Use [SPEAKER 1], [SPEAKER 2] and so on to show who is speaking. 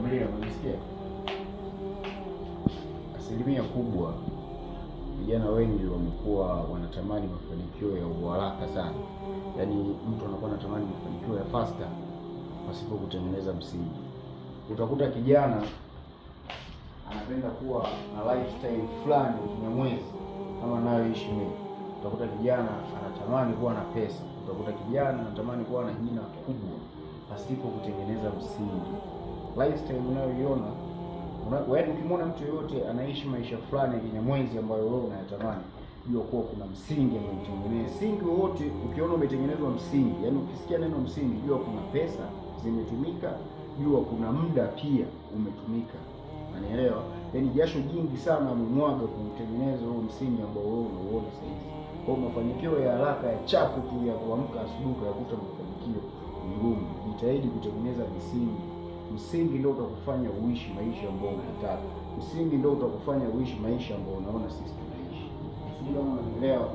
[SPEAKER 1] Familia unasikia? Asilimia kubwa vijana wengi wamekuwa wanatamani mafanikio ya haraka sana. Yaani mtu anakuwa anatamani mafanikio ya faster pasipo kutengeneza msingi. Utakuta kijana anapenda kuwa na lifestyle fulani ya mwezi kama nayoishi mimi. Utakuta kijana anatamani kuwa na pesa. Utakuta kijana anatamani kuwa na jina kubwa pasipo kutengeneza msingi. Lifestyle unayoiona, wewe ukimwona mtu yoyote anaishi maisha fulani ya Kinyamwezi ambayo wewe unayatamani, jua kuwa kuna msingi umetengenezwa. Msingi wote ukiona umetengenezwa msingi, yani ukisikia neno msingi, jua kuna pesa zimetumika, jua kuna muda pia umetumika. Unanielewa? Yani jasho jingi sana umemwaga kutengeneza huo msingi ambao wewe unaona sasa hivi. Kwa mafanikio ya haraka ya chapu tu ya kuamka asubuhi ya kuta mafanikio ngumu. Jitahidi kutengeneza misingi. Msingi ndio utakufanya uishi maisha ambayo unataka. Msingi ndio utakufanya uishi maisha ambayo unaona sisi tunaishi. Sio kama unaelewa?